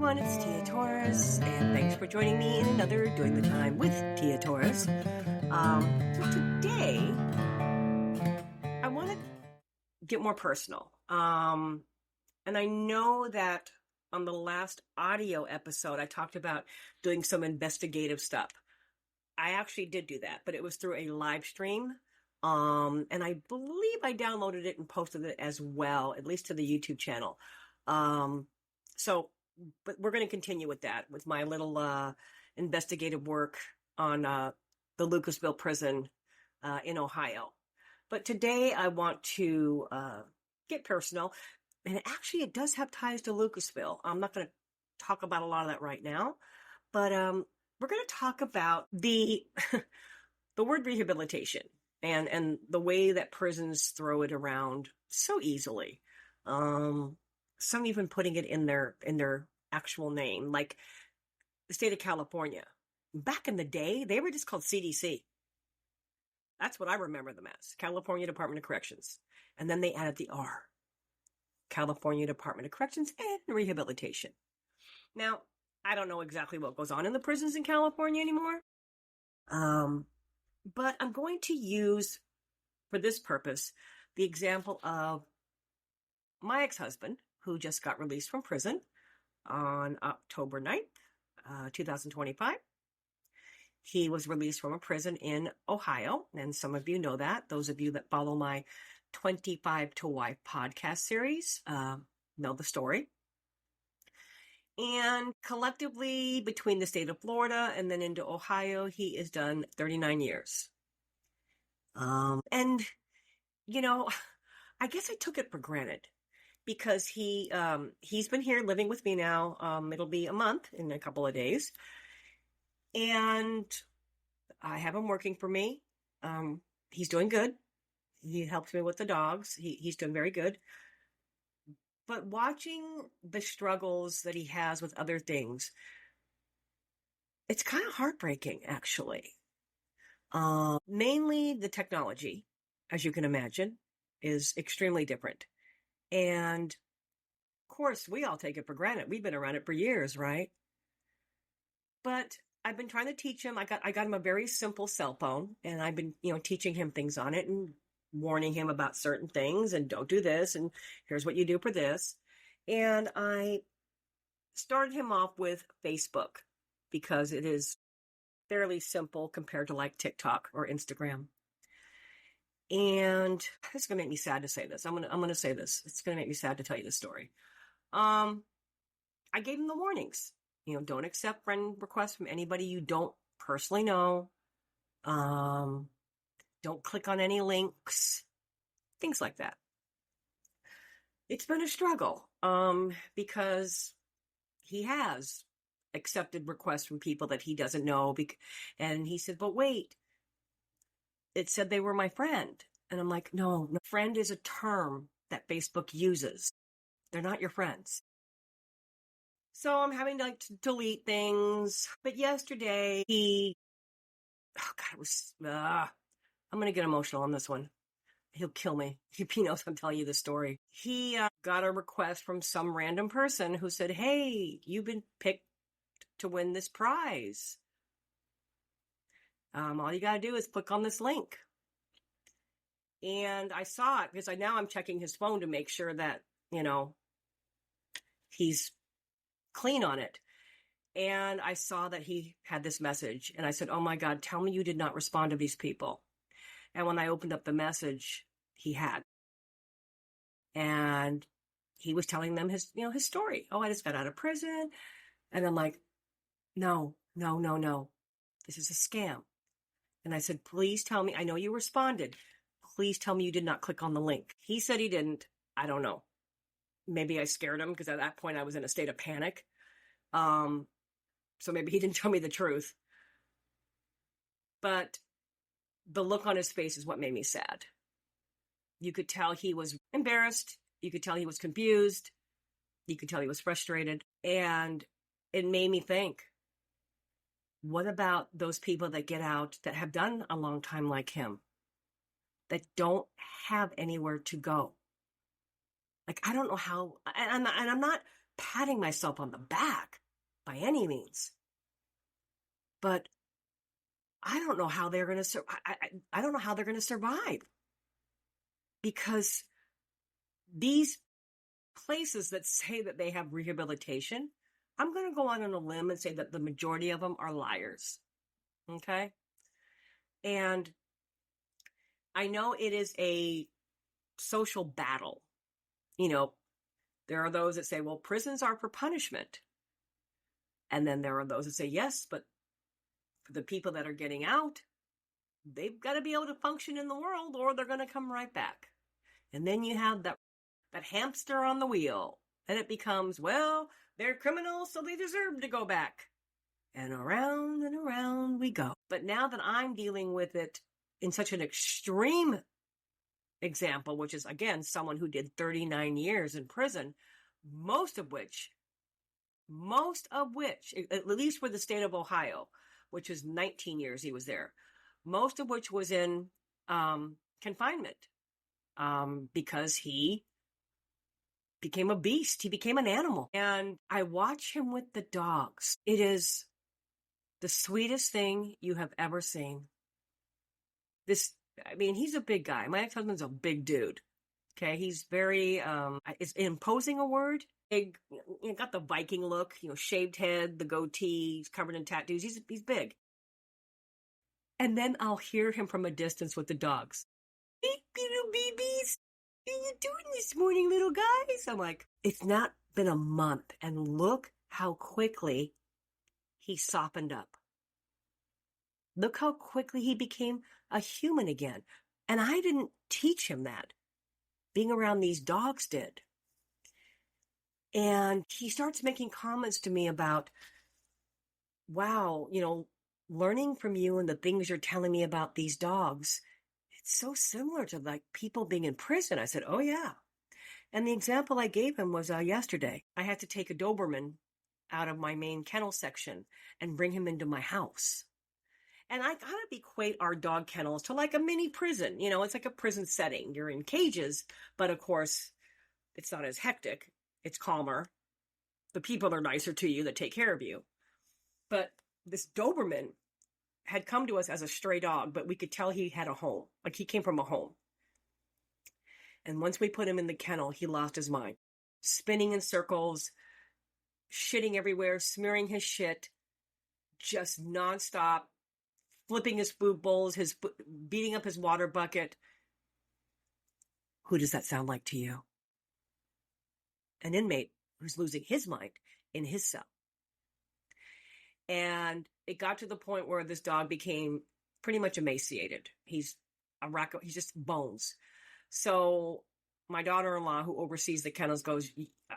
everyone, it's Tia Torres, and thanks for joining me in another Doing the Time with Tia Torres. So today, I want to get more personal. And I know that on the last audio episode, I talked about doing some investigative stuff. I actually did do that, but it was through a live stream. And I believe I downloaded it and posted it as well, at least to the YouTube channel. But we're going to continue with that, with my little investigative work on the Lucasville prison in Ohio. But today I want to get personal, and actually it does have ties to Lucasville. I'm not going to talk about a lot of that right now, but we're going to talk about the the word rehabilitation and the way that prisons throw it around so easily. Some even putting it in their actual name, like the state of California. Back in the day, they were just called CDC. That's what I remember them as, California Department of Corrections. And then they added the R, California Department of Corrections and Rehabilitation. Now, I don't know exactly what goes on in the prisons in California anymore. But I'm going to use, for this purpose, the example of my ex-husband, who just got released from prison on October 9th, 2025. He was released from a prison in Ohio, and some of you know that. Those of you that follow my 25 to Wife podcast series know the story. And collectively, between the state of Florida and then into Ohio, he is done 39 years. And, you know, I guess I took it for granted, because he's been here living with me now. It'll be a month in a couple of days. And I have him working for me. He's doing good. He helps me with the dogs. He's doing very good. But watching the struggles that he has with other things, it's kind of heartbreaking, actually. Mainly the technology, as you can imagine, is extremely different. And of course, we all take it for granted. We've been around it for years, right? But I've been trying to teach him. I got him a very simple cell phone, and I've been, teaching him things on it and warning him about certain things, and don't do this, and here's what you do for this. And I started him off with Facebook, because it is fairly simple compared to like TikTok or Instagram. And it's going to make me sad to say this. I'm going to say this. It's going to make me sad to tell you this story. I gave him the warnings. Don't accept friend requests from anybody you don't personally know. Don't click on any links. Things like that. It's been a struggle, because he has accepted requests from people that he doesn't know. And he said, but wait, it said they were my friend. And I'm like, no, friend is a term that Facebook uses. They're not your friends. So I'm having to delete things. But yesterday I'm going to get emotional on this one. He'll kill me if he knows I'm telling you the story. He got a request from some random person who said, hey, you've been picked to win this prize. All you got to do is click on this link. And I saw it because now I'm checking his phone to make sure that, he's clean on it. And I saw that he had this message, and I said, oh my God, tell me you did not respond to these people. And when I opened up the message, he had. And he was telling them his story. Oh, I just got out of prison. And I'm like, no. This is a scam. And I said, please tell me, I know you responded. Please tell me you did not click on the link. He said he didn't. I don't know. Maybe I scared him, because at that point I was in a state of panic. So maybe he didn't tell me the truth. But the look on his face is what made me sad. You could tell he was embarrassed. You could tell he was confused. You could tell he was frustrated. And it made me think, what about those people that get out that have done a long time like him, that don't have anywhere to go? Like, I don't know how, and I'm not patting myself on the back by any means. But I don't know how they're going to I don't know how they're going to survive, because these places that say that they have rehabilitation, I'm going to go on a limb and say that the majority of them are liars. Okay? And I know it is a social battle. There are those that say, well, prisons are for punishment. And then there are those that say, yes, but for the people that are getting out, they've got to be able to function in the world or they're going to come right back. And then you have that hamster on the wheel. And it becomes, well, they're criminals, so they deserve to go back. And around we go. But now that I'm dealing with it in such an extreme example, which is, again, someone who did 39 years in prison, most of which, at least for the state of Ohio, which is 19 years he was there, most of which was in confinement because he became a beast. He became an animal. And I watch him with the dogs. It is the sweetest thing you have ever seen. He's a big guy. My ex-husband's a big dude. Okay. He's very, is imposing a word? Big, got the Viking look, shaved head, the goatee, he's covered in tattoos. He's big. And then I'll hear him from a distance with the dogs. Hey, little babies. What are you doing this morning, little guys? I'm like, it's not been a month, and look how quickly he softened up. Look how quickly he became a human again. And I didn't teach him that. Being around these dogs did. And he starts making comments to me about, wow, learning from you and the things you're telling me about these dogs, it's so similar to like people being in prison. I said, oh yeah. And the example I gave him was yesterday. I had to take a Doberman out of my main kennel section and bring him into my house. And I kind of equate our dog kennels to like a mini prison. It's like a prison setting. You're in cages, but of course, it's not as hectic. It's calmer. The people are nicer to you that take care of you. But this Doberman had come to us as a stray dog, but we could tell he had a home. Like he came from a home. And once we put him in the kennel, he lost his mind. Spinning in circles, shitting everywhere, smearing his shit, just nonstop, flipping his food bowls, beating up his water bucket. Who does that sound like to you? An inmate who's losing his mind in his cell. And it got to the point where this dog became pretty much emaciated. He's just bones. So my daughter-in-law, who oversees the kennels, goes,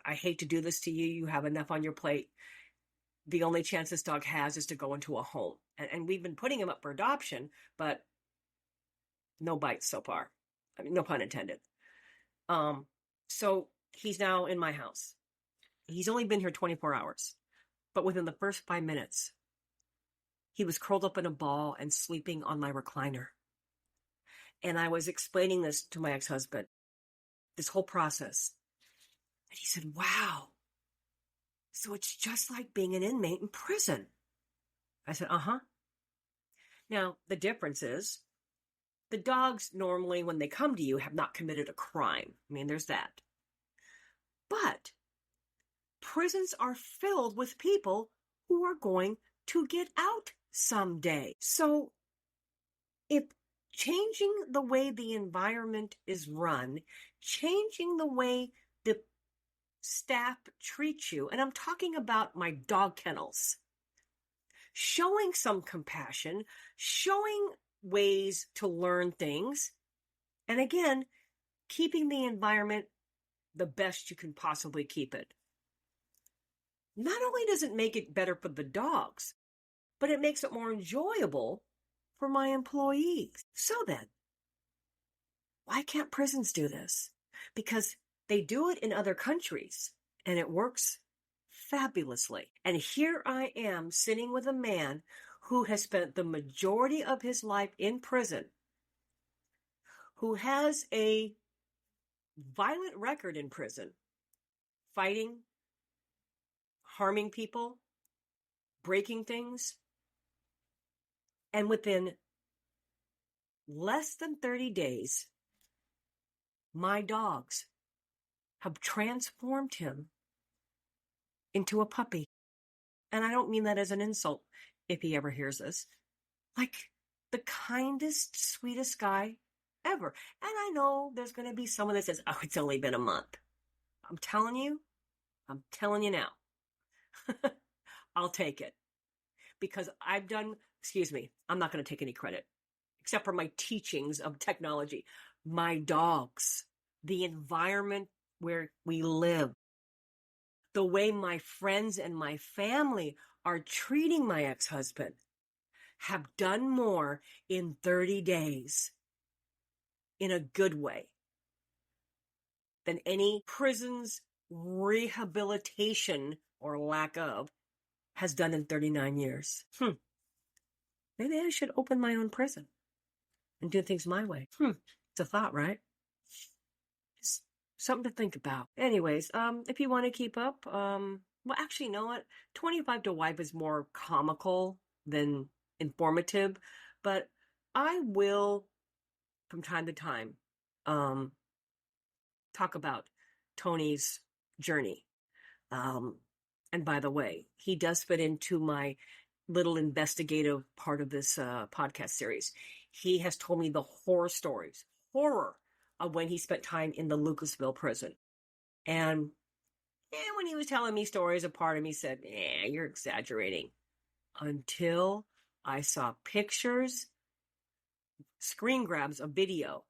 I hate to do this to you. You have enough on your plate. The only chance this dog has is to go into a home. And we've been putting him up for adoption, but no bites so far. No pun intended. So he's now in my house. He's only been here 24 hours. But within the first 5 minutes, he was curled up in a ball and sleeping on my recliner. And I was explaining this to my ex-husband, this whole process. And he said, wow, so it's just like being an inmate in prison. I said, uh-huh. Now, the difference is the dogs normally, when they come to you, have not committed a crime. There's that. But prisons are filled with people who are going to get out someday. So if changing the way the environment is run, changing the way the staff treats you, and I'm talking about my dog kennels, showing some compassion, showing ways to learn things, and again, keeping the environment the best you can possibly keep it. Not only does it make it better for the dogs, but it makes it more enjoyable for my employees. So then, why can't prisons do this? Because they do it in other countries, and it works fabulously. And here I am sitting with a man who has spent the majority of his life in prison, who has a violent record in prison, fighting, harming people, breaking things. And within less than 30 days, my dogs have transformed him into a puppy. And I don't mean that as an insult if he ever hears this. Like the kindest, sweetest guy ever. And I know there's going to be someone that says, oh, it's only been a month. I'm telling you now, I'll take it. Because I'm not going to take any credit, except for my teachings of technology. My dogs, the environment where we live, the way my friends and my family are treating my ex-husband have done more in 30 days in a good way than any prison's rehabilitation or lack of has done in 39 years. Maybe I should open my own prison and do things my way. It's a thought, right? Just something to think about. Anyways, if you want to keep up, well, actually, you know what? 25 to Wife is more comical than informative, but I will, from time to time, talk about Tony's journey. And by the way, he does fit into my little investigative part of this podcast series. He has told me the horror of when he spent time in the Lucasville prison. And when he was telling me stories, a part of me said, you're exaggerating. Until I saw pictures, screen grabs of video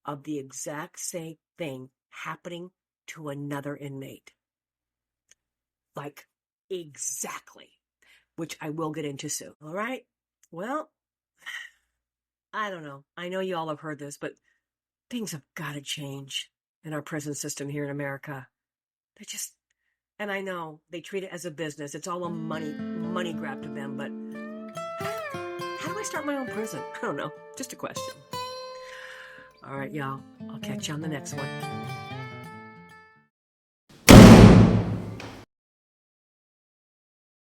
of the exact same thing happening to another inmate. Like, exactly. Which I will get into soon. All right? Well, I don't know. I know you all have heard this, but things have got to change in our prison system here in America. And I know they treat it as a business. It's all a money grab to them, but how do I start my own prison? I don't know. Just a question. All right, y'all. I'll catch you on the next one.